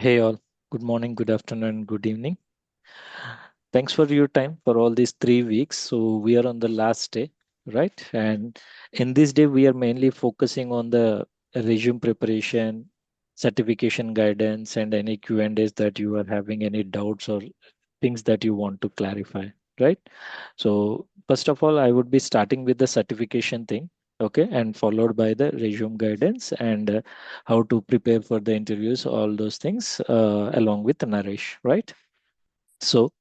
Hey all, good morning, good afternoon, good evening. Thanks for your time for all these 3 weeks. So we are on the last day, right? And in this day, we are mainly focusing on the resume preparation, certification guidance, and any Q&As that you are having any doubts or things that you want to clarify, right? So first of all, I would be starting with the certification thing. Okay, and followed by the resume guidance and how to prepare for the interviews, all those things, along with Naresh, right? So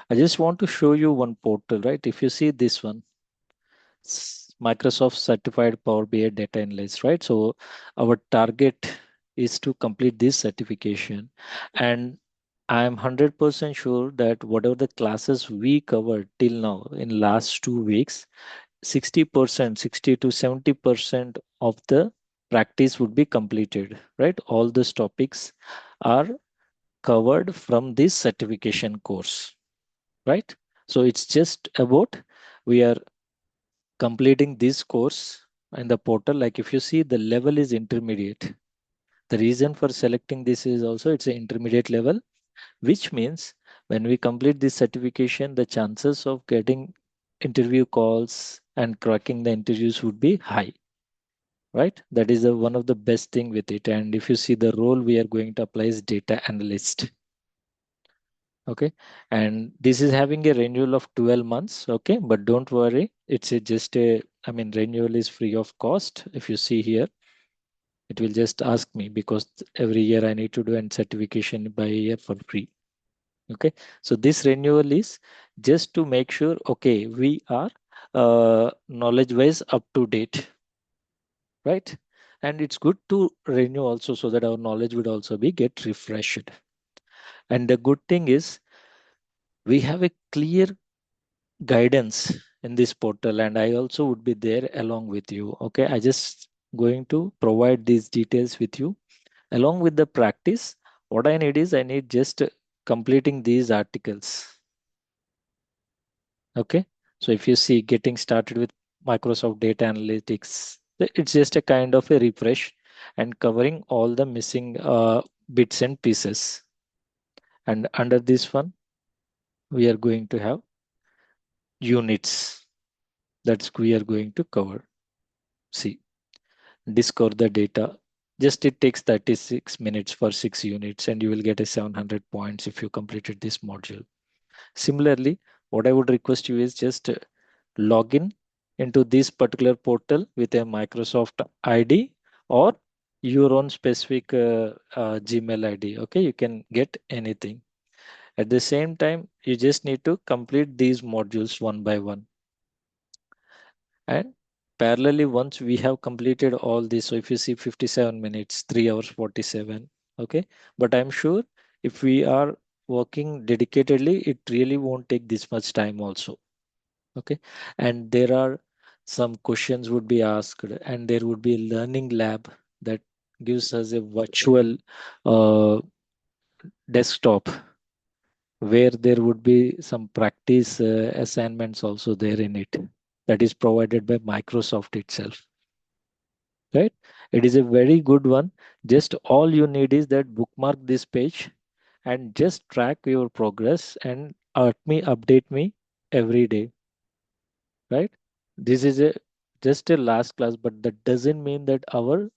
I just want to show you one portal, right? If you see this one, Microsoft Certified Power BI Data Analyst, right? So our target is to complete this certification. And I'm 100% sure that whatever the classes we covered till now in last 2 weeks, 60%, 60 to 70% of the practice would be completed, right? All these topics are covered from this certification course, right? So it's just about we are completing this course in the portal. Like if you see the level is intermediate. The reason for selecting this is also it's an intermediate level, which means when we complete this certification, the chances of getting interview calls and cracking the interviews would be high, right? That is one of the best thing with it. And if you see the role we are going to apply is data analyst. Okay, and this is having a renewal of 12 months. Okay, but don't worry, it's just a, I mean, renewal is free of cost. If you see here, it will just ask me because every year I need to do a certification by a year for free. Okay, so this renewal is just to make sure, okay, we are knowledge wise up to date, right? And it's good to renew also so that our knowledge would also be get refreshed. And the good thing is we have a clear guidance in this portal, and I also would be there along with you. Okay, I just going to provide these details with you along with the practice. What I need is I need just completing these articles. Okay, so if you see getting started with Microsoft Data Analytics, it's just a kind of a refresh and covering all the missing bits and pieces. And under this one, we are going to have units that we are going to cover. See, discover the data. Just it takes 36 minutes for 6 units, and you will get a 700 points if you completed this module. Similarly, what I would request you is just log in into this particular portal with a Microsoft ID or your own specific Gmail ID. Okay, you can get anything. At the same time, you just need to complete these modules one by one. And parallelly, once we have completed all this, so if you see 57 minutes, 3 hours 47, okay. But I'm sure if we are working dedicatedly, it really won't take this much time also. Okay. And there are some questions would be asked, and there would be a learning lab that gives us a virtual uh, desktop where there would be some practice assignments also there in it that is provided by Microsoft itself, right? It is a very good one. Just all you need is that bookmark this page and just track your progress and update me every day, right? This is a just a last class, but that doesn't mean that our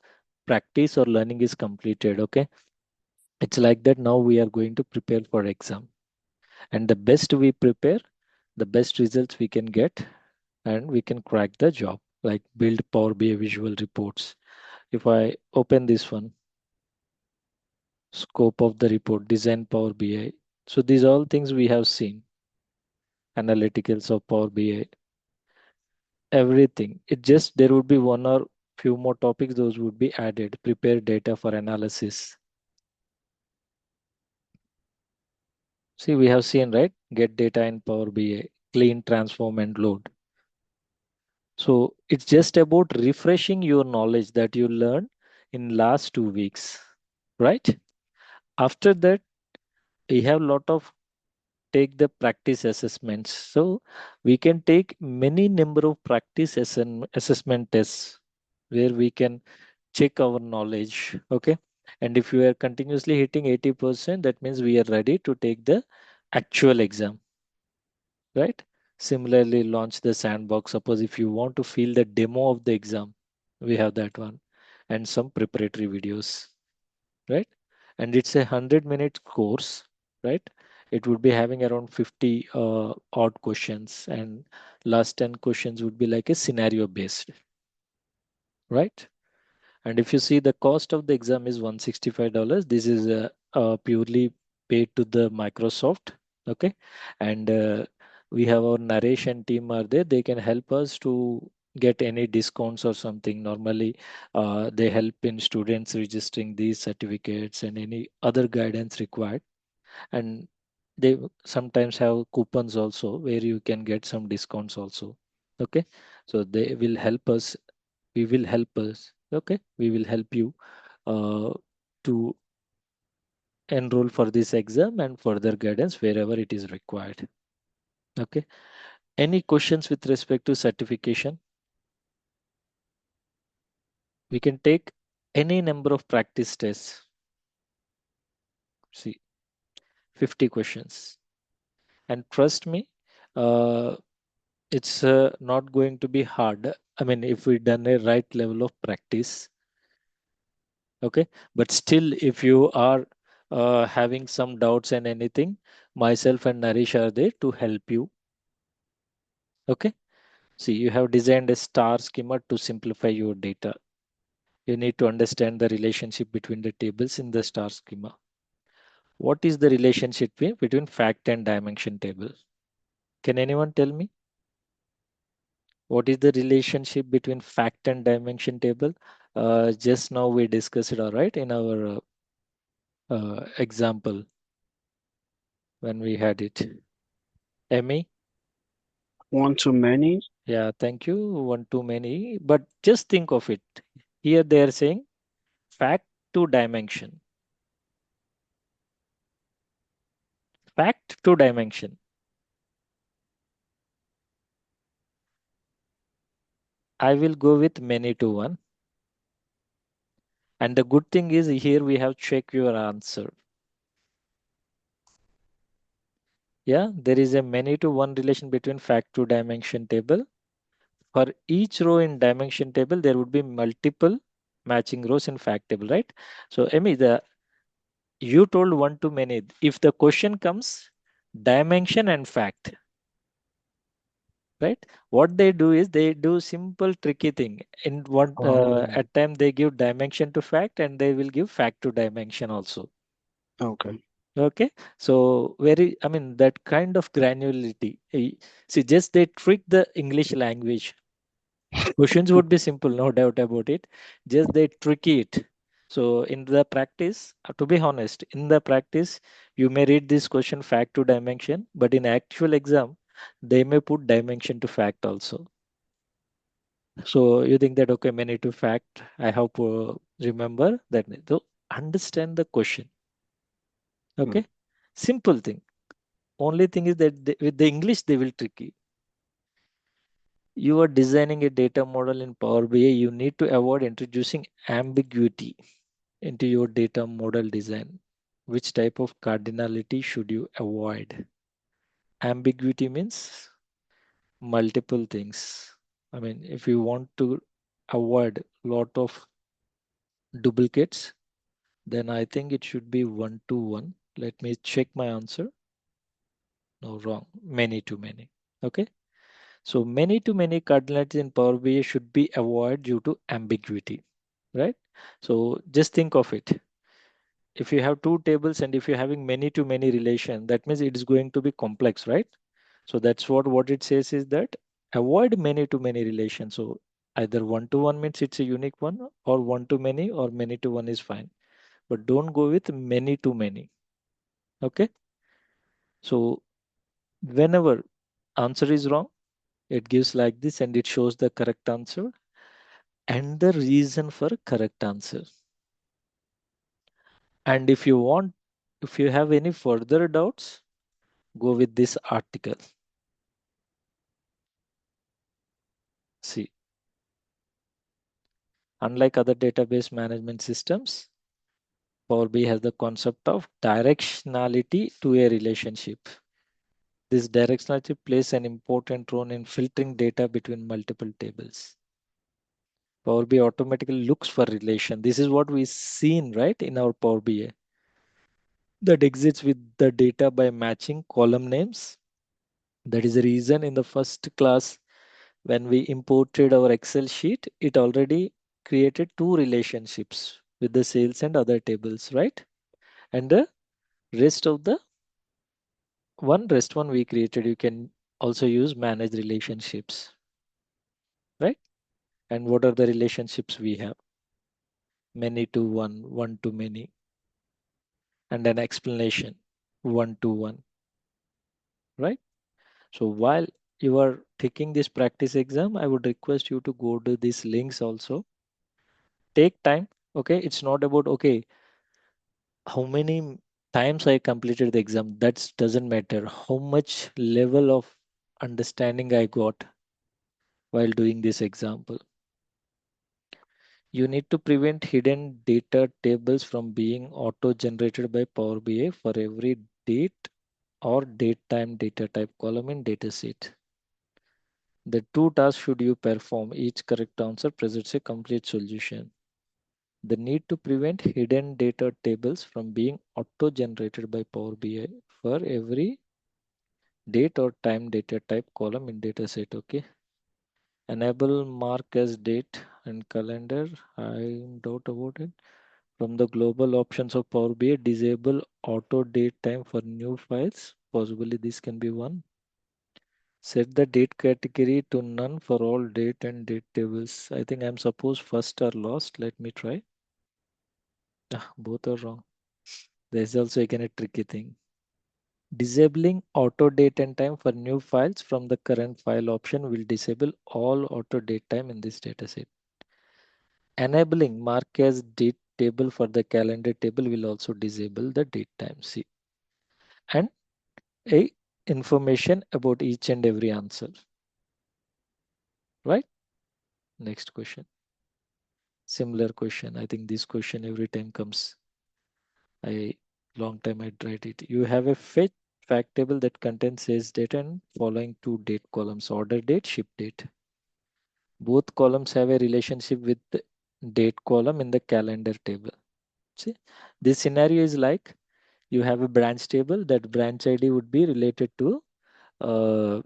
practice or learning is completed. Okay, it's like that now we are going to prepare for exam, and the best we prepare, the best results we can get, and we can crack the job, like build Power BI visual reports. If I open this one, scope of the report, design Power BI. So these all things we have seen, analyticals of Power BI, everything. It just there would be one or few more topics, those would be added. Prepare data for analysis. See, we have seen, right? Get data in Power BI, clean, transform, and load. So it's just about refreshing your knowledge that you learned in last 2 weeks, right? After that, we have lot of take the practice assessments. So we can take many number of practice assessment tests where we can check our knowledge. Okay. And if you are continuously hitting 80%, that means we are ready to take the actual exam, right? Similarly, launch the sandbox. Suppose if you want to feel the demo of the exam, we have that one, and some preparatory videos, right? And it's a 100-minute course, right? It would be having around 50 odd questions, and last 10 questions would be like a scenario based, right? And if you see the cost of the exam is $165, this is purely paid to the Microsoft. Okay. And we have our narration team are there. They can help us to get any discounts or something. Normally, they help in students registering these certificates and any other guidance required. And they sometimes have coupons also where you can get some discounts also. Okay. So they will help us, we will help us, okay, we will help you uh, to enroll for this exam and further guidance wherever it is required. Okay, any questions with respect to certification? We can take any number of practice tests. See, 50 questions, and trust me, uh, it's not going to be hard. I mean, if we done a right level of practice. Okay, but still if you are having some doubts and anything, myself and Naresh are there to help you. Okay, see, you have designed a star schema to simplify your data. You need to understand the relationship between the tables in the star schema. What is the relationship between fact and dimension table? Can anyone tell me what is the relationship between fact and dimension table? Just now we discussed it, all right, in our example when we had it. Emmy? One too many. Yeah, thank you. One too many. But just think of it. Here they are saying fact to dimension. Fact to dimension. I will go with many to one. And the good thing is here we have check your answer. Yeah, there is a many to one relation between fact to dimension table. For each row in dimension table, there would be multiple matching rows in fact table, right? So, Emmy, you told one to many. If the question comes dimension and fact, right, what they do is they do simple tricky thing in one Oh, at time they give dimension to fact and they will give fact to dimension also. okay. Okay, so very, I mean, that kind of granularity, see, just they trick the English language. Questions would be simple, no doubt about it, just they tricky it. So in the practice, to be honest, in the practice, you may read this question fact to dimension, but in actual exam they may put dimension to fact also. So you think that, okay, many to fact, I have to remember that. So understand the question. Hmm. Okay. Simple thing. Only thing is that with the English, they will tricky. You are designing a data model in Power BI. You need to avoid introducing ambiguity into your data model design. Which type of cardinality should you avoid? Ambiguity means multiple things. I mean, if you want to avoid lot of duplicates, then I think it should be one to one. Let me check my answer. No, wrong. Many to many. Okay. So many to many cardinalities in Power BI should be avoided due to ambiguity, right? So just think of it. If you have two tables and if you're having many to many relation, that means it is going to be complex, right? So that's what it says is that avoid many to many relation. So either one to one means it's a unique one, or one to many, or many to one is fine. But don't go with many to many. Okay. So whenever answer is wrong, it gives like this and it shows the correct answer and the reason for correct answer. And if you want, if you have any further doubts, go with this article. See, unlike other database management systems, Power BI has the concept of directionality to a relationship. This directionality plays an important role in filtering data between multiple tables. Power BI automatically looks for relation. This is what we seen, right, in our Power BI that exists with the data by matching column names. That is the reason in the first class when we imported our Excel sheet, it already created two relationships with the sales and other tables, right? And the rest of the rest one we created, you can also use manage relationships, right? And what are the relationships we have? Many to one, one to many, and an explanation, one to one, right? So while you are taking this practice exam, I would request you to go to these links also. Take time. Okay. It's not about, okay, how many times I completed the exam. That doesn't matter. How much level of understanding I got while doing this example. You need to prevent hidden data tables from being auto-generated by Power BI for every date or date time data type column in dataset. The two tasks should you perform. Each correct answer presents a complete solution. The need to prevent hidden data tables from being auto-generated by Power BI for every date or time data type column in dataset. Okay. Enable mark as date and calendar. I doubt about it. From the global options of Power BI, disable auto date time for new files. Possibly this can be one. Set the date category to none for all date and date tables. I think I'm supposed first or last. Let me try. Ah, both are wrong. There's also again a tricky thing. Disabling auto date and time for new files from the current file option will disable all auto date time in this dataset. Enabling mark as date table for the calendar table will also disable the date time. See, and a information about each and every answer. Right? Next question. Similar question. I think this question every time comes. I long time I tried it. You have a fetch fact table that contains sales data and following two date columns: order date, ship date. Both columns have a relationship with the date column in the calendar table. See, this scenario is like you have a branch table. That branch ID would be related to uh,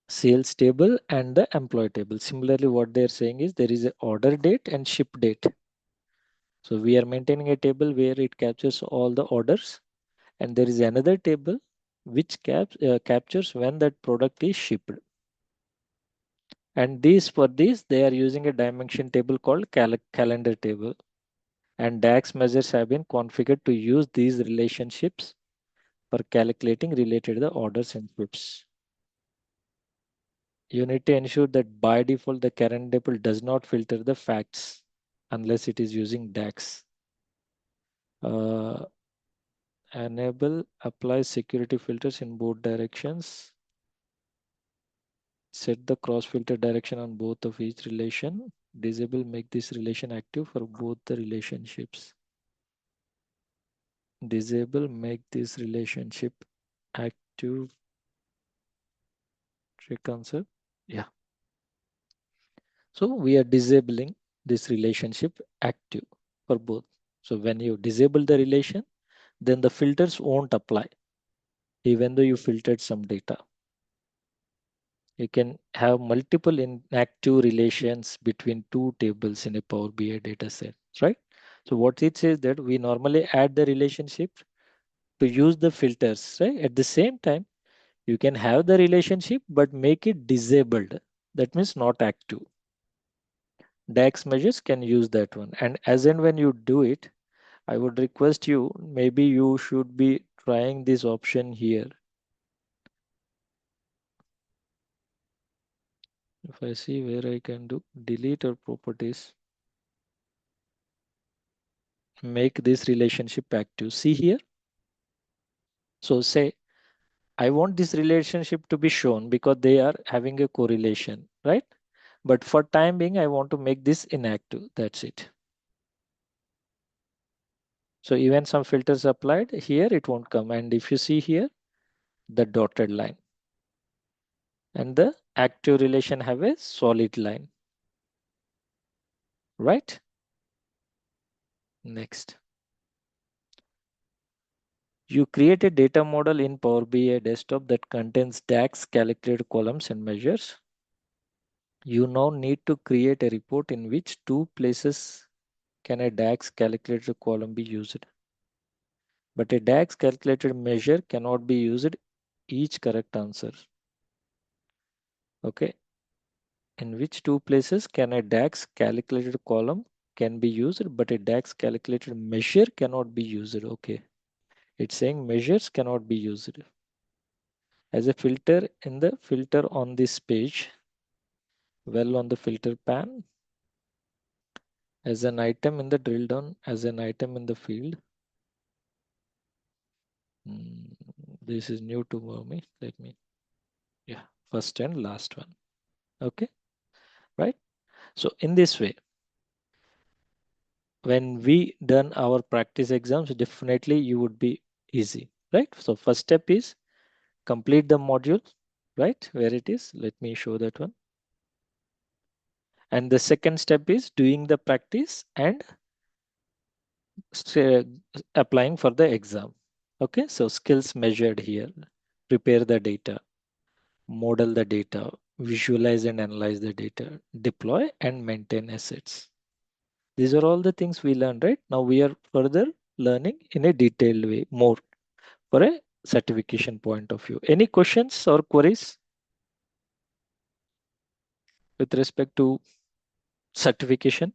sales table and the employee table. Similarly, what they're saying is there is a order date and ship date. So we are maintaining a table where it captures all the orders, and there is another table which captures when that product is shipped. And these for this they are using a dimension table called calendar table. And DAX measures have been configured to use these relationships for calculating related the orders and ships. You need to ensure that by default the calendar table does not filter the facts unless it is using DAX. Uh, Enable apply security filters in both directions. Set the cross filter direction on both of each relation. Disable make this relation active for both the relationships. Disable make this relationship active. Trick answer. Yeah. So we are disabling this relationship active for both. So when you disable the relation, then the filters won't apply, even though you filtered some data. You can have multiple inactive relations between two tables in a Power BI data set, right? So what it says that we normally add the relationship to use the filters, right? At the same time, you can have the relationship but make it disabled. That means not active. DAX measures can use that one. And as and when you do it, I would request you, maybe you should be trying this option here. If I see where I can do delete or properties, make this relationship active. See here. So say, I want this relationship to be shown because they are having a correlation, right? But for time being, I want to make this inactive. That's it. So even some filters applied here, it won't come. And if you see here, the dotted line and the active relation have a solid line, right? Next. You create a data model in Power BI desktop that contains DAX, calculated columns and measures. You now need to create a report in which two places can a DAX calculated column be used. But a DAX calculated measure cannot be used each correct answer. Okay. In which two places can a DAX calculated column can be used, but a DAX calculated measure cannot be used. Okay. It's saying measures cannot be used. As a filter in the filter on this page, well on the filter pan, as an item in the drill down, as an item in the field. This is new to me. Let me, yeah, first and last one. Okay, right? So in this way, when we done our practice exams, definitely you would be easy, right? So first step is complete the module, right? Where it is, let me show that one. And the second step is doing the practice and applying for the exam. Okay, so skills measured here, prepare the data, model the data, visualize and analyze the data, deploy and maintain assets. These are all the things we learned, right? Now we are further learning in a detailed way, more for a certification point of view. Any questions or queries with respect to certification?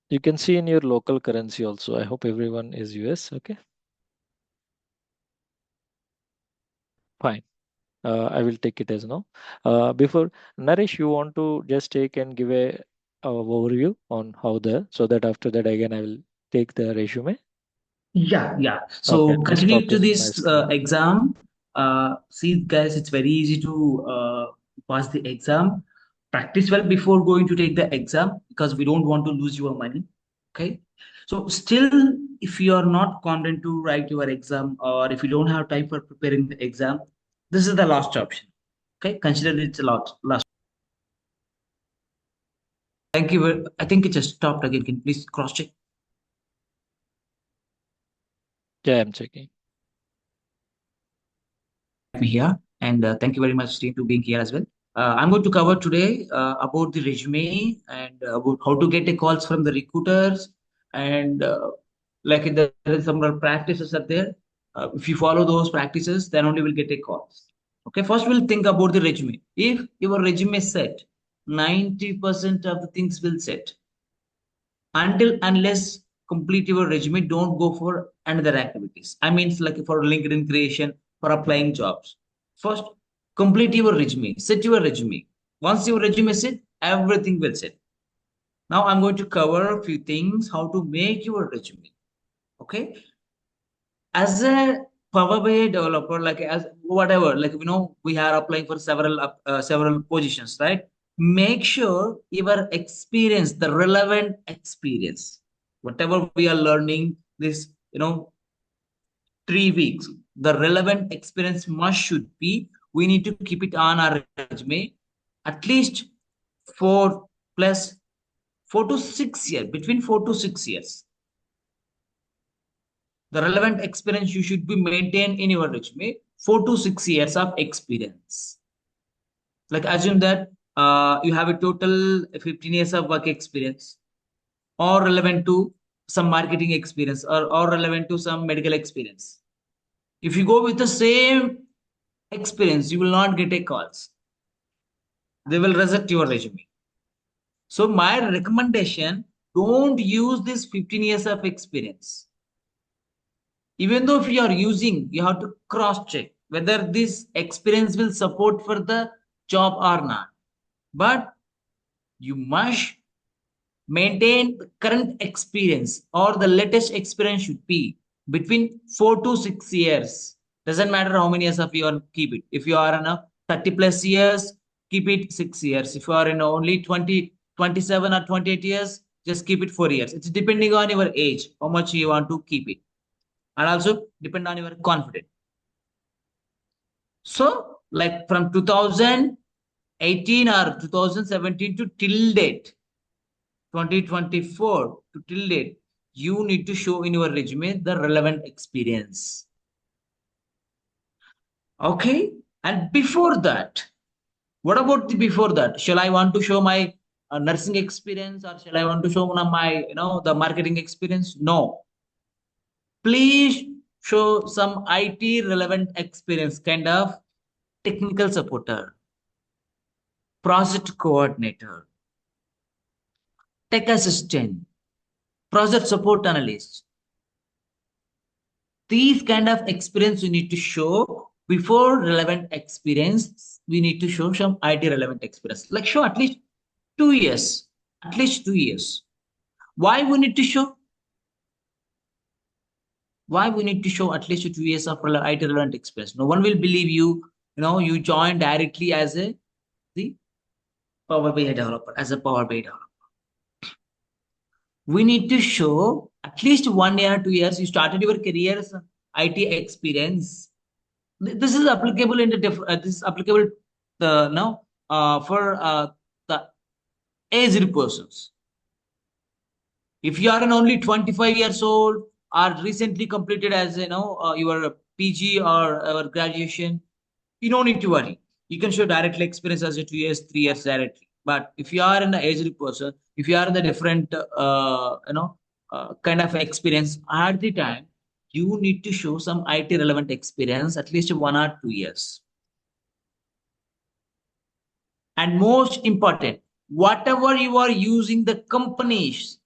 You can see in your local currency also. I hope everyone is US. Okay, fine. I will take it as no. Before Naresh, you want to just take and give a overview on how the, so that after that again I will take the resume. Yeah, yeah. Okay, So I'm just continue to stopping my this screen. exam. See, guys, it's very easy to pass the exam. Practice well before going to take the exam because we don't want to lose your money. Okay. So still, if you are not confident to write your exam or if you don't have time for preparing the exam, this is the last option. Okay. Consider it a lot last. Thank you. I think it just stopped again. Can you please cross check? Yeah, I'm checking. Me here, and thank you very much, Steve, to being here as well. I'm going to cover today about the resume and about how to get a calls from the recruiters, and like there is some practices are there. If you follow those practices, then only will get a calls. Okay, first we'll think about the resume. If your resume is set, 90% of the things will set until unless complete your resume, don't go for another activities. I mean, it's like for LinkedIn creation, for applying jobs. First, complete your resume, set your resume. Once your resume is set, everything will set. Now I'm going to cover a few things how to make your resume. Okay, as a Power BI developer, like as whatever, like we are applying for several positions, right? Make sure your experience, the relevant experience, whatever we are learning this, 3 weeks, the relevant experience must should be. We need to keep it on our resume, at least 4 plus 4 to 6 years, between 4 to 6 years. The relevant experience you should be maintained in your resume, 4 to 6 years of experience. Like assume that you have a total 15 years of work experience, or relevant to some marketing experience, or relevant to some medical experience. If you go with the same experience, you will not get a calls. They will reject your resume. So my recommendation, don't use this 15 years of experience. Even though if you are using, you have to cross check whether this experience will support for the job or not. But you must maintain the current experience, or the latest experience should be between 4 to 6 years. Doesn't matter how many years of you are keep it. If you are on a 30 plus years, keep it 6 years. If you are in only 20, 27 or 28 years, just keep it 4 years. It's depending on your age, how much you want to keep it. And also depend on your confidence. So like from 2018 or 2017 to till date, 2024 to till date, you need to show in your resume the relevant experience. Okay. And before that, what about the before that? Shall I want to show my nursing experience, or shall I want to show one of my, the marketing experience? No. Please show some IT relevant experience, kind of technical supporter, project coordinator, tech assistant, project support analyst. These kind of experience you need to show. Before relevant experience, we need to show some IT relevant experience. Like show at least 2 years. At least 2 years. Why we need to show? Why we need to show at least 2 years of IT relevant experience? No one will believe you. You join directly as the Power BI developer, as a Power BI developer. We need to show at least 1 year, 2 years. You started your career as IT experience. This is applicable in the this is applicable now for the aged persons. If you are an only 25 years old or recently completed as your PG or graduation, you don't need to worry. You can show directly experience as a 2 years, 3 years directly. But if you are in the aged person, if you are in the different kind of experience at the time, you need to show some IT relevant experience at least 1 or 2 years. And most important, whatever you are using the companies,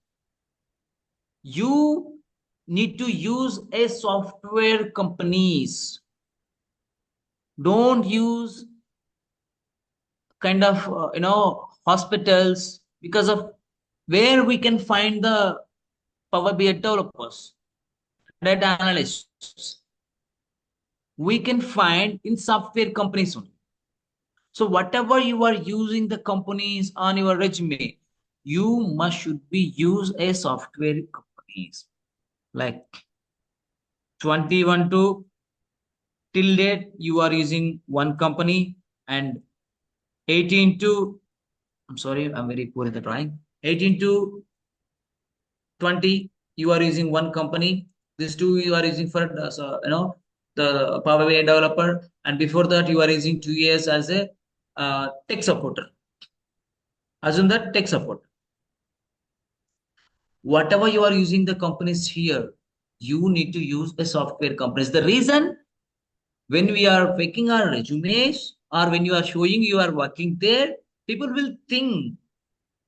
you need to use a software companies. Don't use kind of hospitals, because of where we can find the Power BI developers, data analysts. We can find in software companies only. So whatever you are using the companies on your resume, you should be use a software companies. Like 21 to till date, you are using one company, and 18 to, I'm sorry, I'm very poor in the drawing. 18 to 20, you are using one company. These two you are using for the Power BI developer, and before that you are using 2 years as a tech supporter. Assume that tech support. Whatever you are using the companies here, you need to use a software companies. The reason, when we are making our resumes or when you are showing you are working there, people will think,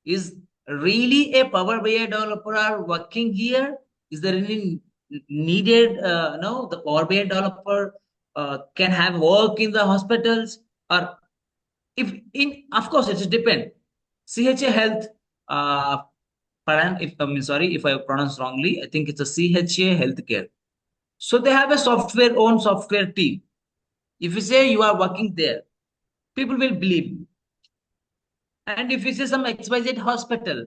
is really a Power BI developer are working here? Is there any needed? No, the Power BI developer can have work in the hospitals, or if in, of course it depend. CHA Health, if I'm sorry if I pronounce wrongly, I think it's a CHA Healthcare. So they have a own software team. If you say you are working there, people will believe you. And if you say some XYZ hospital,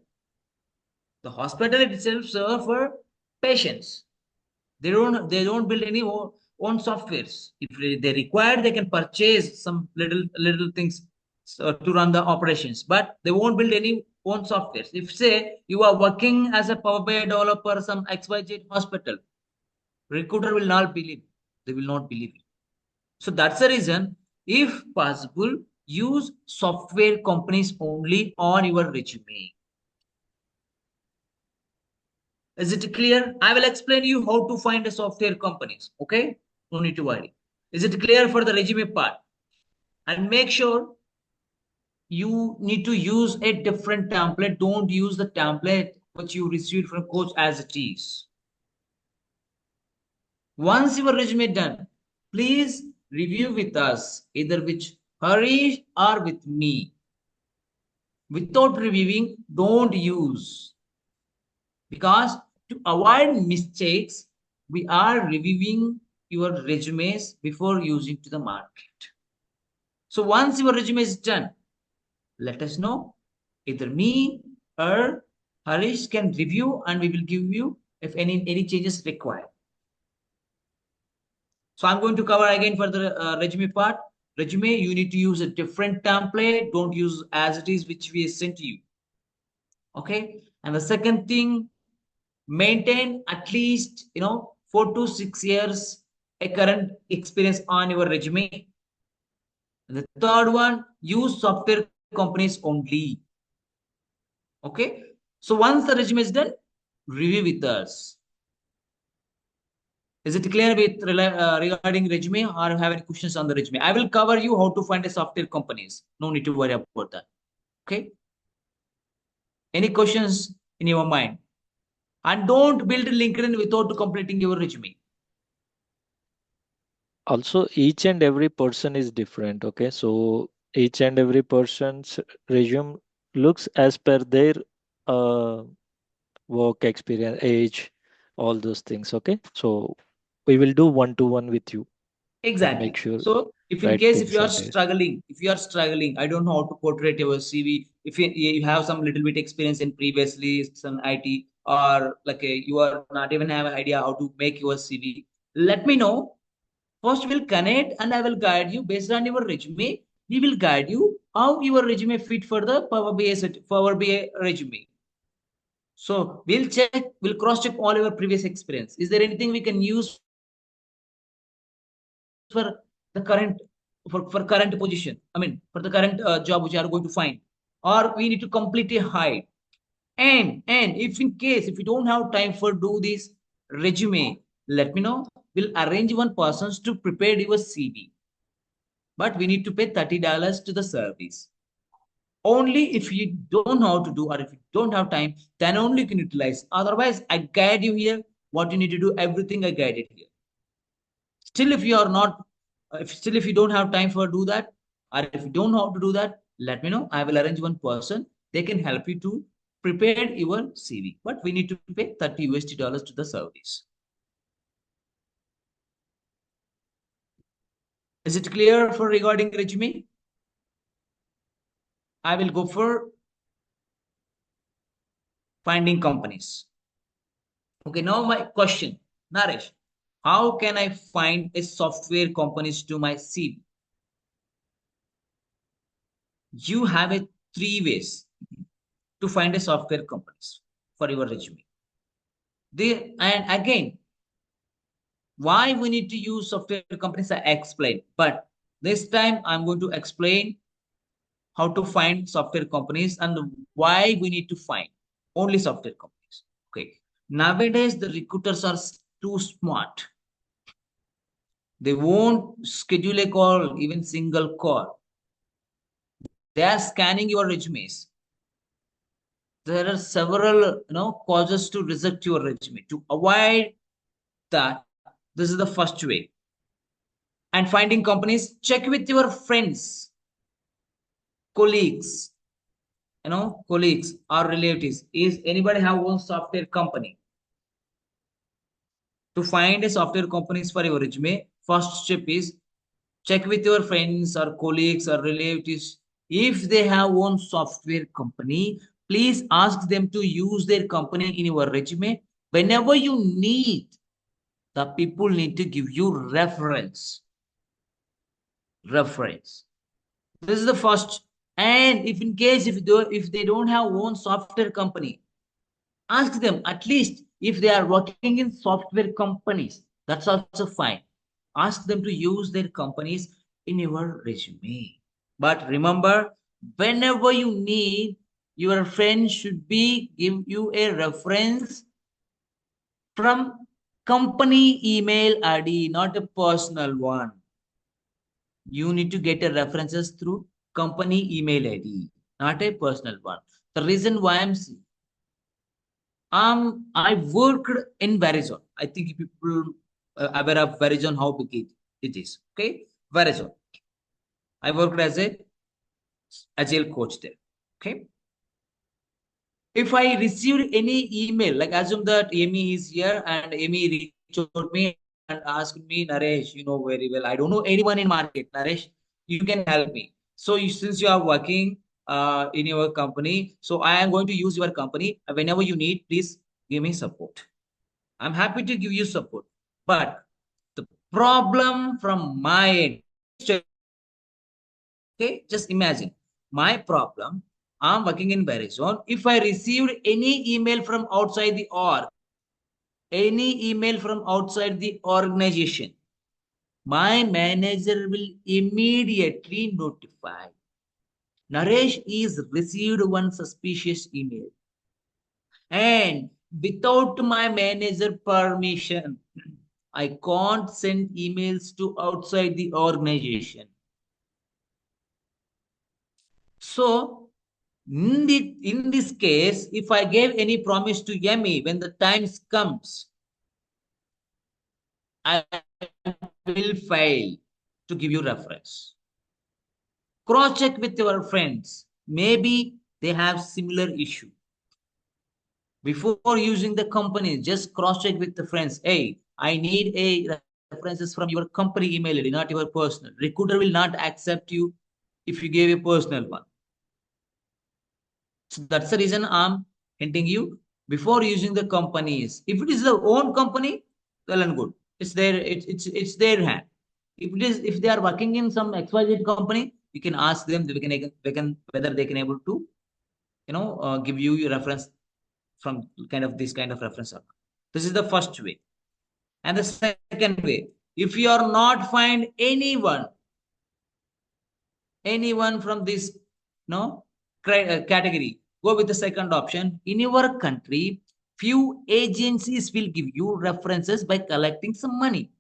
the hospital itself serve for patients. They don't build any own softwares. If they require, they can purchase some little things to run the operations, but they won't build any own softwares. If say you are working as a Power BI developer, some XYZ hospital, recruiter will not believe. They will not believe it. So that's the reason, if possible, use software companies only on your resume. Is it clear? I will explain you how to find the software companies. Okay? No need to worry. Is it clear for the resume part? And make sure you need to use a different template. Don't use the template which you received from coach as it is. Once your resume done, please review with us, either with Harish or with me. Without reviewing, don't use. Because to avoid mistakes, we are reviewing your resumes before using to the market. So once your resume is done, let us know. Either me or Harish can review and we will give you if any changes required. So I'm going to cover again for the resume part. Resume, you need to use a different template. Don't use as it is, which we sent to you. Okay. And the second thing, maintain at least 4 to 6 years a current experience on your resume. And the third one, use software companies only. Okay. So once the resume is done, review with us. Is it clear with regarding resume, or have any questions on the resume? I will cover you how to find a software companies. No need to worry about that. Okay. Any questions in your mind? And don't build LinkedIn without completing your resume. Also, each and every person is different. Okay, so each and every person's resume looks as per their uh, work experience, age, all those things. Okay, so we will do one to one with you and Exactly. make sure So if in right case things are there. if you are struggling, I don't know how to portray your CV. If you have some little bit experience in previously some IT, or like you are not even have an idea how to make your CV, let me know. First, we'll connect and I will guide you based on your resume. We will guide you how your resume fit for the Power BI resume. So we'll cross check all your previous experience. Is there anything we can use for the current for current position? I mean, for the current job which you are going to find, or we need to completely hide. And if in case if you don't have time for do this resume, let me know. We'll arrange one person to prepare your CV, but we need to pay $30 to the service. Only if you don't know how to do, or if you don't have time, then only you can utilize. Otherwise, I guide you here. What you need to do, everything I guided here. Still, if you are not, if you don't have time for do that, or if you don't know how to do that, let me know. I will arrange one person. They can help you to prepare your CV. But we need to pay $30 to the service. Is it clear for regarding resume? I will go for finding companies. Okay, now my question, Naresh, how can I find a software companies to my CV? You have a 3 ways to find a software companies for your resume. And again, why we need to use software companies, I explained. But this time I'm going to explain how to find software companies and why we need to find only software companies. Okay. Nowadays, the recruiters are too smart. They won't schedule a call, even single call. They are scanning your resumes. There are several, causes to reject your resume. To avoid that, this is the first way. And finding companies, check with your friends, colleagues, colleagues or relatives. Is anybody have one software company? To find a software companies for your resume, first step is check with your friends or colleagues or relatives. If they have one software company, please ask them to use their company in your resume. Whenever you need, the people need to give you reference. This is the first. And if in case if they don't have one software company, ask them at least if they are working in software companies. That's also fine. Ask them to use their companies in your resume. But remember, whenever you need, your friend should be give you a reference from company email ID, not a personal one. You need to get a references through company email ID, not a personal one. The reason why I worked in Verizon. I think people aware of Verizon, how big it is. Okay, Verizon. I worked as a agile coach there. Okay. If I received any email, like assume that Amy is here and Amy reached out me and asked me, Naresh, you know very well, I don't know anyone in market, Naresh. you can help me. So since you are working in your company, so I am going to use your company. Whenever you need, please give me support. I'm happy to give you support. But the problem from my end, okay, just imagine my problem. I'm working in Verizon. If I received any email from outside the org, any email from outside the organization, my manager will immediately notify. Naresh is received one suspicious email, and without my manager permission, I can't send emails to outside the organization. So in this case, if I gave any promise to Yemi, when the time comes, I will fail to give you reference. Cross check with your friends. Maybe they have similar issue. Before using the company, just cross check with the friends. Hey, I need a references from your company email ID, not your personal. Recruiter will not accept you if you gave a personal one. So that's the reason I'm hinting you before using the companies. If it is their own company, well and good. It's their hand. If they are working in some XYZ company, you can ask them. They can whether they can able to give you a reference from kind of this kind of reference. This is the first way. And the second way, if you are not find anyone from this no category, go with the second option. In your country, few agencies will give you references by collecting some money.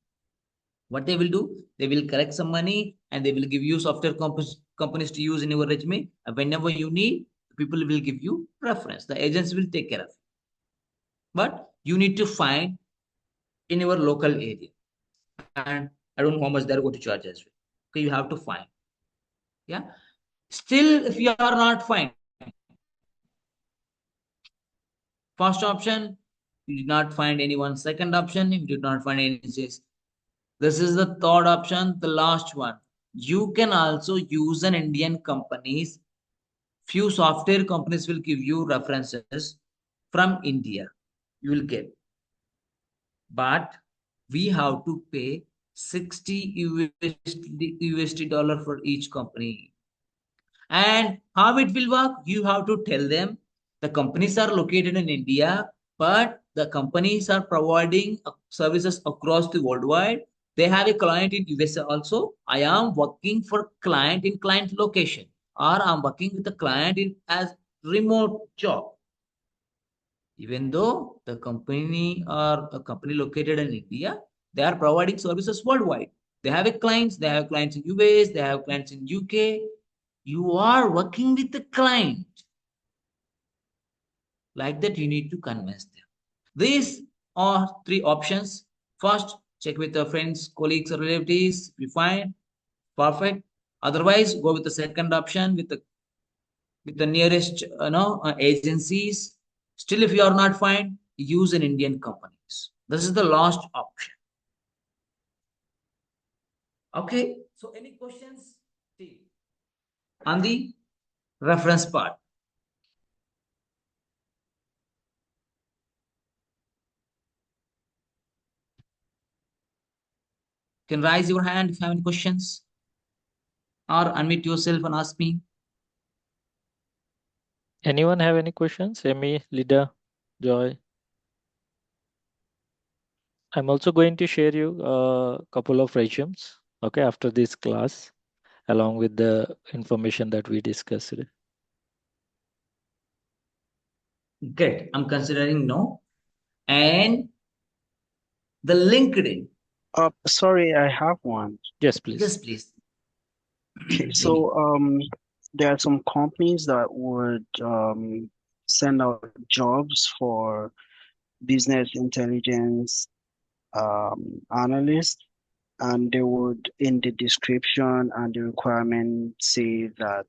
What they will do, they will collect some money and they will give you software companies to use in your resume. And whenever you need, people will give you reference. The agents will take care of it. But you need to find in your local area. And I don't know how much they're going to charge as well. Okay, you have to find. Yeah. Still, if you are not fine, first option, you did not find anyone. Second option, if you did not find any, this is the third option, the last one. You can also use an Indian companies. Few software companies will give you references from India. You will get, but we have to pay 60 USD dollar for each company. And how it will work? You have to tell them the companies are located in India, but the companies are providing services across the worldwide. They have a client in USA also. I am working for client in client location, or I'm working with the client in as remote job. Even though the company or a company located in India, they are providing services worldwide. They have a clients, they have clients in US, they have clients in UK. You are working with the client. Like that, you need to convince them. These are three options. First, check with your friends, colleagues, or relatives. If you find perfect. Otherwise, go with the second option with the nearest agencies. Still, if you are not fine, use an Indian companies. This is the last option. Okay. So, any questions on the reference part? You can raise your hand if you have any questions, or unmute yourself and ask me. Anyone have any questions? Amy, Lida, Joy? I'm also going to share you a couple of resumes, okay, after this class, along with the information that we discussed. Good. I'm considering no. And the LinkedIn. Sorry, I have one. Yes, please. Yes, please. Okay, so there are some companies that would send out jobs for business intelligence analyst, and they would in the description and the requirement say that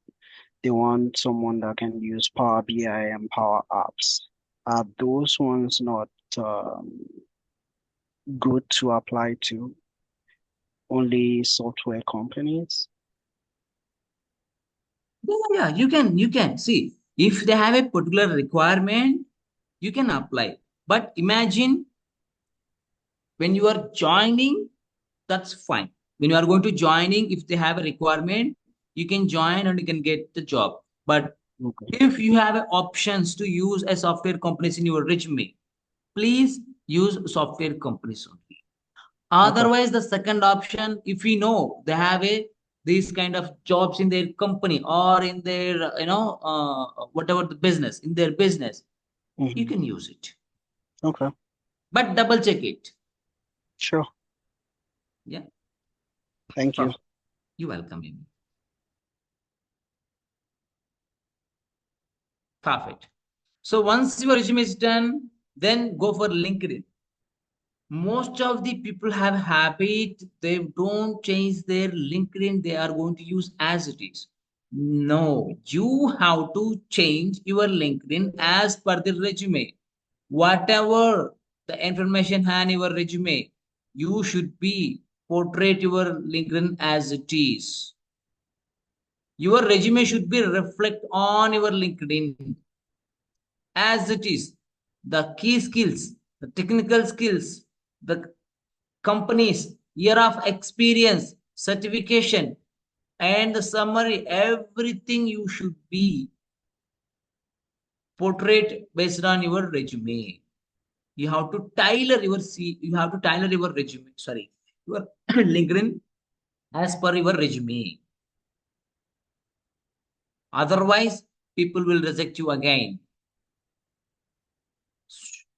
they want someone that can use Power BI and Power Apps. Are those ones not good to apply to only software companies? Yeah, you can see if they have a particular requirement, you can apply. But imagine when you are joining, that's fine. When you are going to joining, if they have a requirement, you can join and you can get the job. But Okay. if you have options to use a software companies in your resume, please use software companies only. Okay. Otherwise, the second option, if we know they have a these kind of jobs in their company or in their whatever the business in their business, you Mm-hmm. can use it. Okay. But double check it. Sure. Yeah, Thank you. perfect. You're welcome, Amy. Perfect. So once your resume is done, then go for LinkedIn. Most of the people have habit, they don't change their LinkedIn, they are going to use as it is. No, you have to change your LinkedIn as per the resume. Whatever the information on your resume, you should be portray your LinkedIn as it is. Your resume should be reflect on your LinkedIn as it is. The key skills, the technical skills, the companies, year of experience, certification, and the summary, everything you should be portrayed based on your resume. You have to tailor your you have to tailor your resume, sorry, your LinkedIn as per your resume. Otherwise, people will reject you again.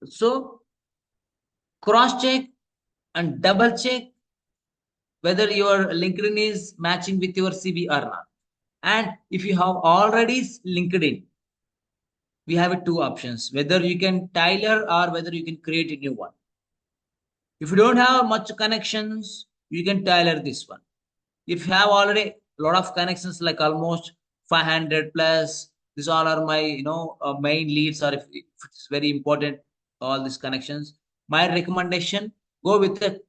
So cross check and double check whether your LinkedIn is matching with your CV or not. And if you have already LinkedIn, we have two options, whether you can tailor or whether you can create a new one. If you don't have much connections, you can tailor this one. If you have already a lot of connections, like almost 500 plus, these all are my main leads, or if it's very important, all these connections, my recommendation, go with a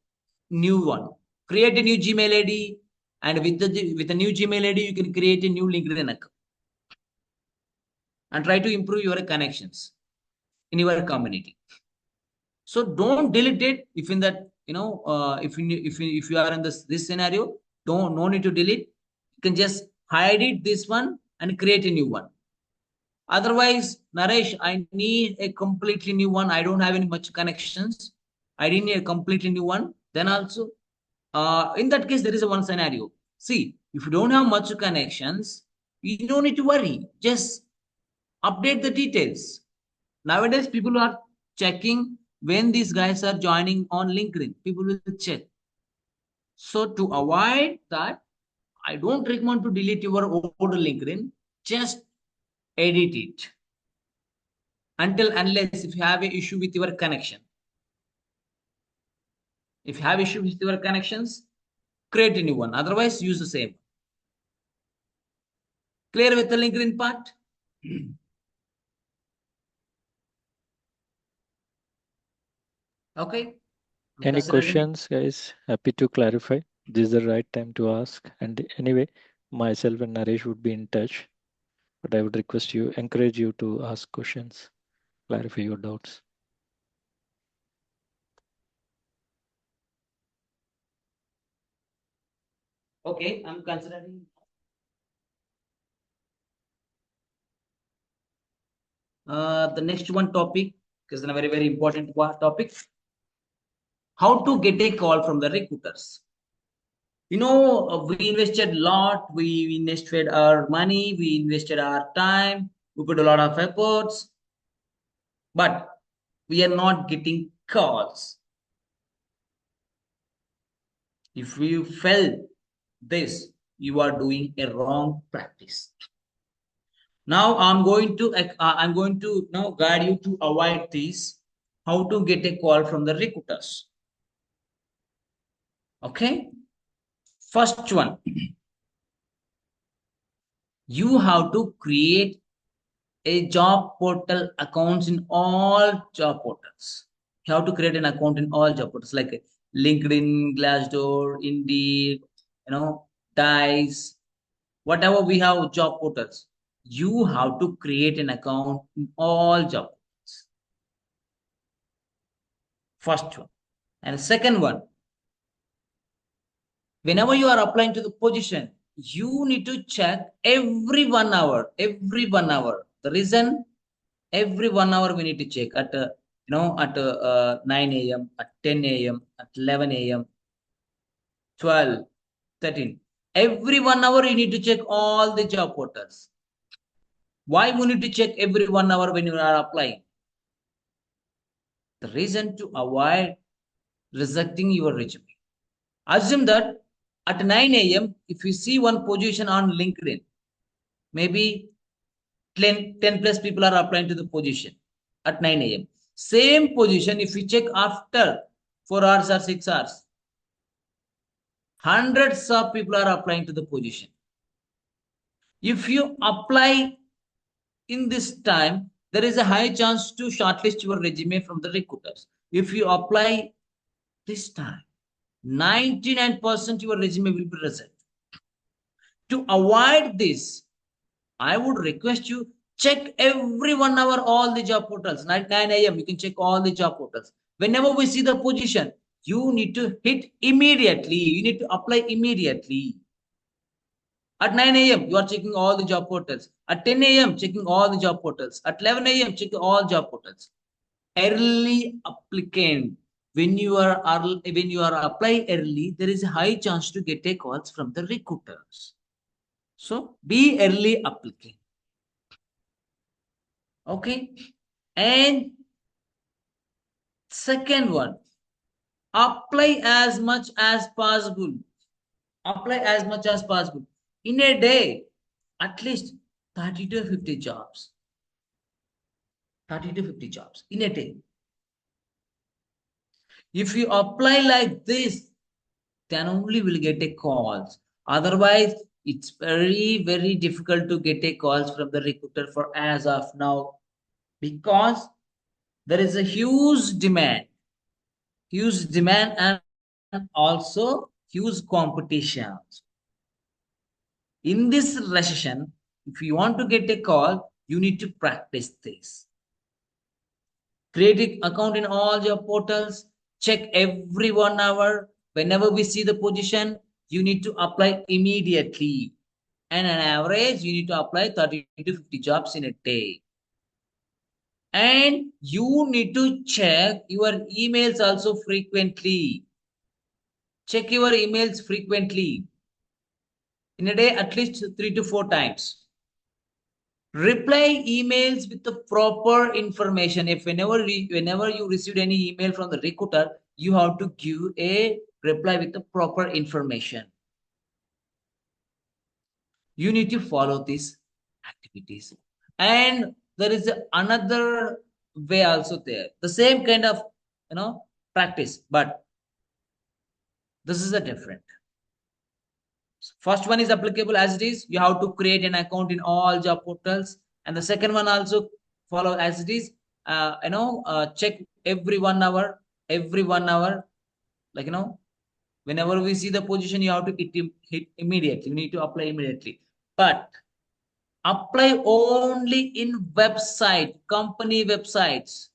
new one. Create a new Gmail ID, and with a new Gmail ID you can create a new LinkedIn account and try to improve your connections in your community. So don't delete it. If in that if you are in this scenario, don't no need to delete. You can just hide it this one and create a new one. Otherwise, Naresh, I need a completely new one. I don't have any much connections. I didn't need a completely new one. Then also, in that case, there is a one scenario. See, if you don't have much connections, you don't need to worry. Just update the details. Nowadays, people are checking when these guys are joining on LinkedIn. People will check. So to avoid that, I don't recommend to delete your old LinkedIn. Just edit it until unless if you have an issue with your connection. If you have issue with your connections, create a new one. Otherwise, use the same. Clear with the LinkedIn part? Okay. I'm Any considering. questions, guys? Happy to clarify. This is the right time to ask. And anyway, myself and Naresh would be in touch, but I would request you, encourage you to ask questions, clarify your doubts. Okay, I'm considering. The next one topic is a very, very important topic. How to get a call from the recruiters. We invested a lot. We invested our money. We invested our time. We put a lot of efforts, but we are not getting calls. If you felt this, you are doing a wrong practice. Now I'm going to now guide you to avoid this. How to get a call from the recruiters? Okay, first one, you have to create a job portal accounts in all job portals. You have to create an account in all job portals like LinkedIn, Glassdoor, Indeed, Dice. whatever we have job portals, you have to create an account in all job portals. First one. And second one, whenever you are applying to the position, you need to check every 1 hour. Every 1 hour. The reason, every 1 hour we need to check at at 9 a.m., at 10 a.m., at 11 a.m., 12, 13. Every 1 hour you need to check all the job portals. Why we need to check every 1 hour when you are applying? The reason to avoid rejecting your resume. Assume that at 9 a.m., if you see one position on LinkedIn, maybe 10 plus people are applying to the position at 9 a.m. Same position, if you check after 4 hours or 6 hours, hundreds of people are applying to the position. If you apply in this time, there is a high chance to shortlist your resume from the recruiters. If you apply this time, 99% your resume will be rejected. To avoid this, I would request you check every 1 hour all the job portals. 9 a.m. you can check all the job portals. Whenever we see the position, you need to hit immediately. You need to apply immediately. At 9 a.m., you are checking all the job portals. At 10 a.m., checking all the job portals. At 11 a.m., checking all job portals. Early applicant. When you are apply early, there is a high chance to get a calls from the recruiters. So be early applicant. Okay. And second one, apply as much as possible. Apply as much as possible. In a day, at least 30 to 50 jobs. 30 to 50 jobs in a day. If you apply like this, then only will get a calls. Otherwise, it's very, very difficult to get a calls from the recruiter for as of now, because there is a huge demand and also huge competition. In this recession, if you want to get a call, you need to practice this. Create an account in all your portals, check every 1 hour. Whenever we see the position, you need to apply immediately. And on average, you need to apply 30 to 50 jobs in a day. And you need to check your emails also frequently. Check your emails frequently. In a day, at least 3 to 4 times. Reply emails with the proper information. If whenever you received any email from the recruiter, you have to give a reply with the proper information. You need to follow these activities. And there is another way also there. The same kind of practice, but this is a different. First one is applicable as it is. You have to create an account in all job portals. And the second one also follow as it is. Check every 1 hour, like, whenever we see the position, you have to hit immediately. You need to apply immediately. But apply only in website, company websites.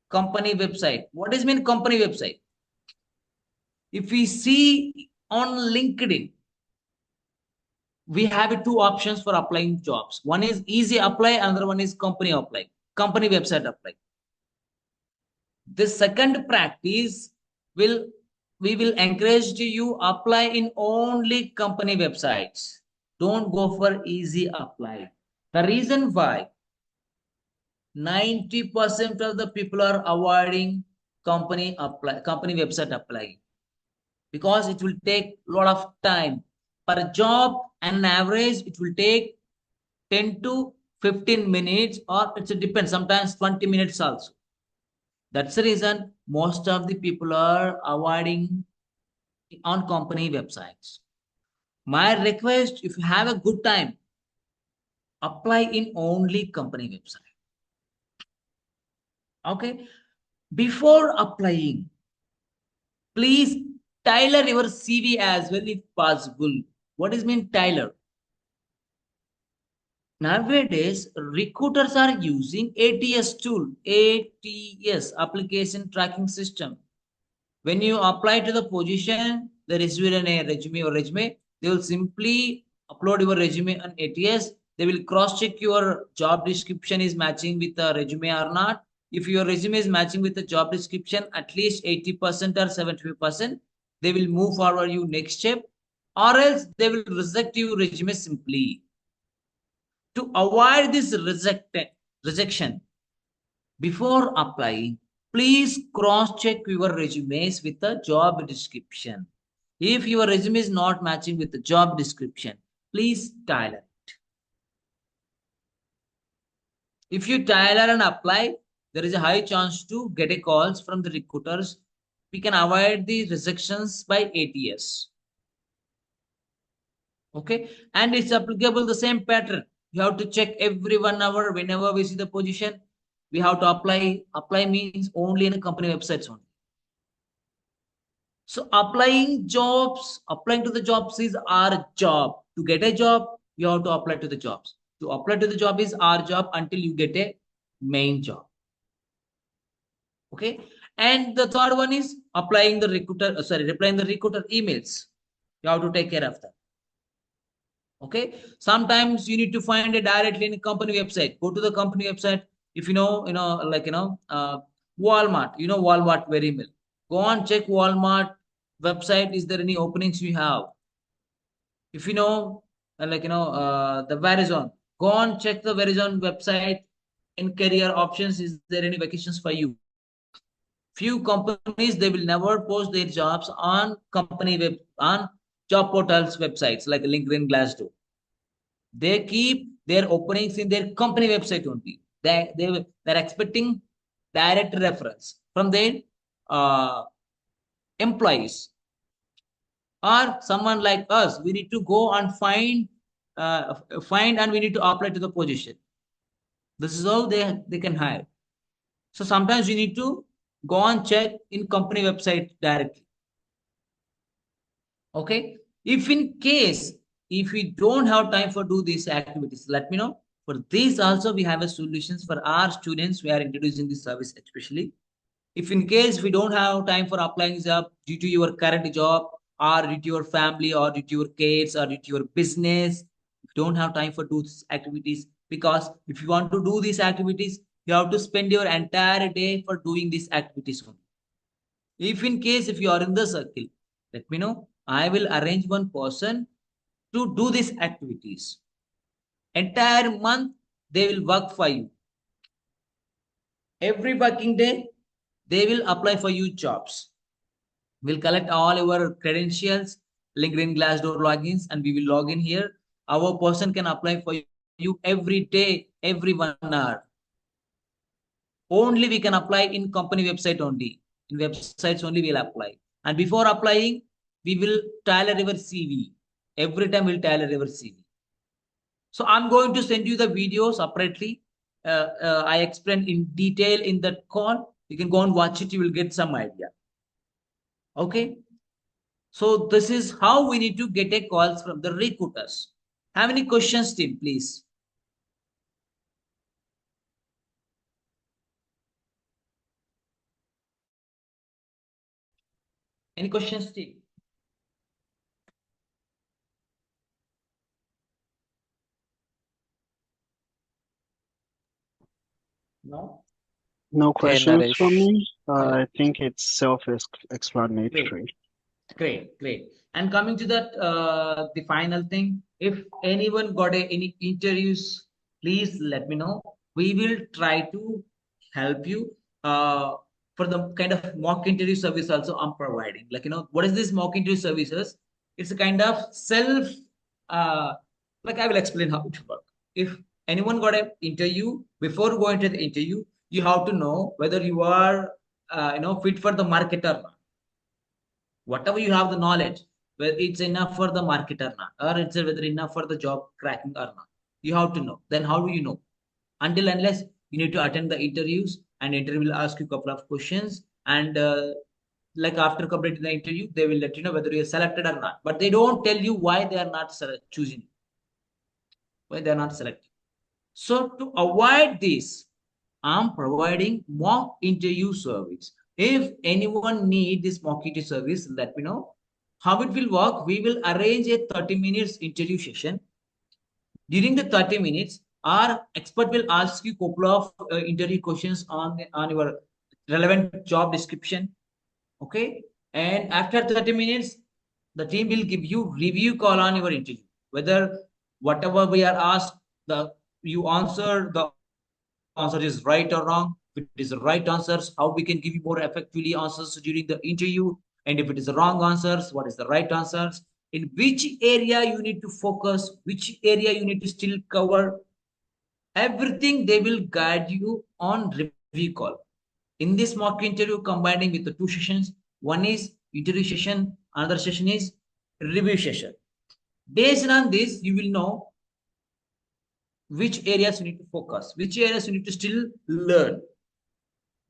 Company website. What does mean company website? If we see on LinkedIn, we have two options for applying jobs. One is easy apply, another one is company apply, company website apply. The second practice we will encourage you apply in only company websites. Don't go for easy apply. The reason why 90% of the people are avoiding company website apply, because it will take a lot of time per job, and on average it will take 10 to 15 minutes, or it depends, sometimes 20 minutes also. That's the reason most of the people are avoiding on company websites. My request, if you have a good time, apply in only company website. Okay. Before applying, please tailor your CV as well if possible. What is mean Tyler? Nowadays, recruiters are using ATS tool, ATS, application tracking system. When you apply to the position, the resume or resume, they will simply upload your resume on ATS. They will cross check your job description is matching with the resume or not. If your resume is matching with the job description, at least 80% or 75%, they will move forward you next step, or else they will reject your resume simply. To avoid this rejection, before applying, please cross-check your resumes with the job description. If your resume is not matching with the job description, please tailor it. If you tailor and apply, there is a high chance to get a calls from the recruiters. We can avoid the rejections by ATS. Okay, and it's applicable the same pattern. You have to check every 1 hour whenever we see the position. We have to apply means only in a company websites only. So applying to the jobs is our job. To get a job, you have to apply to the jobs. To apply to the job is our job until you get a main job. Okay, and the third one is replying the recruiter emails. You have to take care of that. Okay, sometimes you need to find it directly in a company website. Go to the company website. If Walmart, Walmart very well. Go on, check Walmart website. Is there any openings you have? If the Verizon, go on, check the Verizon website. In career options, is there any vacations for you? Few companies, they will never post their jobs on on job portals websites like LinkedIn, Glassdoor. They keep their openings in their company website only. They're expecting direct reference from their uh, employees, or someone like us. We need to go and find and we need to apply to the position. This is how they can hire. So sometimes you need to go and check in company website directly. Okay, if we don't have time for do these activities, let me know. For this also we have a solutions for our students. We are introducing this service especially. If in case we don't have time for applying job due to your current job, or due to your family, or due to your kids, or due to your business, you don't have time for do these activities. Because if you want to do these activities, you have to spend your entire day for doing these activities only. If you are in the circle, let me know. I will arrange one person to do these activities. Entire month, they will work for you. Every working day, they will apply for you jobs. We'll collect all your credentials, LinkedIn, Glassdoor logins, and we will log in here. Our person can apply for you every day, every 1 hour. Only we can apply in company website only. In websites only we'll apply. And before applying, we will tailor your CV. Every time we'll tailor your CV. So I'm going to send you the video separately. I explained in detail in that call. You can go and watch it. You will get some idea. Okay. So this is how we need to get a calls from the recruiters. Have any questions, team, please? Any questions, team? No? No Hey, questions from Naresh. me. I think it's self-explanatory. Great. And coming to that, the final thing, if anyone got any interviews, please let me know. We will try to help you for the kind of mock interview service also I'm providing. What is this mock interview services? It's a kind of uh, I will explain how it works. If anyone got an interview, before going to the interview, you have to know whether you are, fit for the market or not. Whatever you have the knowledge, whether it's enough for the market or not, or it's whether enough for the job cracking or not, you have to know. Then how do you know? Until unless you need to attend the interviews, and interview will ask you a couple of questions, and like after completing the interview, they will let you know whether you are selected or not. But they don't tell you why they are not choosing, why they are not selected. So to avoid this, I'm providing mock interview service. If anyone need this mock interview service, let me know. How it will work, we will arrange a 30 minutes interview session. During the 30 minutes, our expert will ask you a couple of interview questions on your relevant job description. Okay. And after 30 minutes, the team will give you review call on your interview. Whether whatever we are asked, you answer, the answer is right or wrong. If it is the right answers, how we can give you more effectively answers during the interview. And if it is the wrong answers, what is the right answers? In which area you need to focus, which area you need to still cover, everything they will guide you on review call. In this mock interview, combining with the two sessions, one is interview session, another session is review session. Based on this, you will know which areas you need to focus, which areas you need to still learn.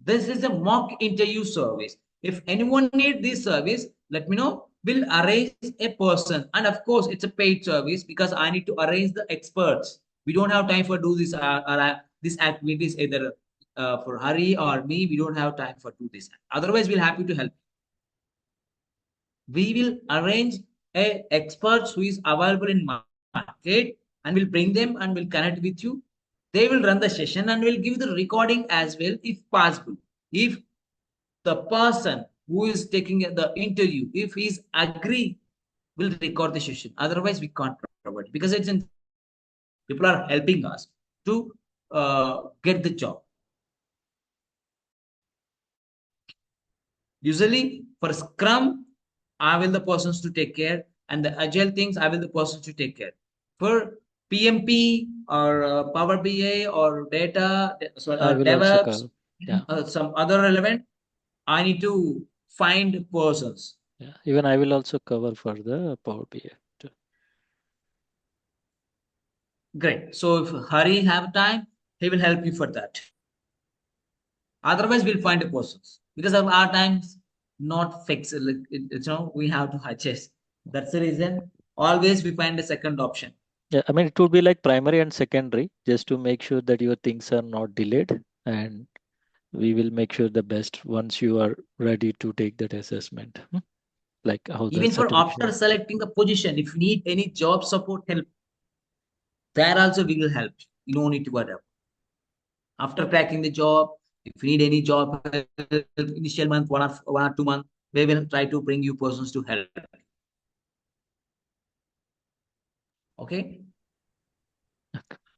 This is a mock interview service. If anyone needs this service, let me know. We'll arrange a person. And of course, it's a paid service because I need to arrange the experts. We don't have time for do this this activities either for Hari or me. We don't have time for do this. Otherwise, we'll happy to help. We will arrange a experts who is available in market and we'll bring them and we'll connect with you. They will run the session and will give the recording as well if possible. If the person who is taking the interview, if he's agree, will record the session. Otherwise, we can't provide because it's in Scrum. People are helping us to get the job. Usually for Scrum, I will the persons to take care, and the agile things I will the persons to take care. For PMP or Power BI or data, I will also DevOps, cover. Yeah. some other relevant, I need to find persons. Yeah. Even I will also cover for the Power BI too. Great. So if Hari have time, he will help you for that. Otherwise, we'll find a persons because of our times not fixed. We have to adjust. That's the reason. Always we find a second option. Yeah, I mean it would be like primary and secondary just to make sure that your things are not delayed, and we will make sure the best once you are ready to take that assessment. Like how the Even for after certification. selecting the position, if you need any job support help, there also we will help. You don't need to worry about. After cracking the job, if you need any job help, initial month, 1 or 2 months, we will try to bring you persons to help. Okay.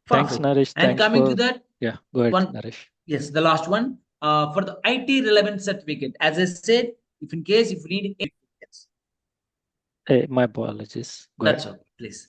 Thanks, Perfect. Naresh. And Thanks coming to for. that, Yeah, go ahead, one, Naresh. yes, the last one, for the IT relevant certificate. As I said, if in case if you need, Hey, my apologies. Go ahead. that's all, please.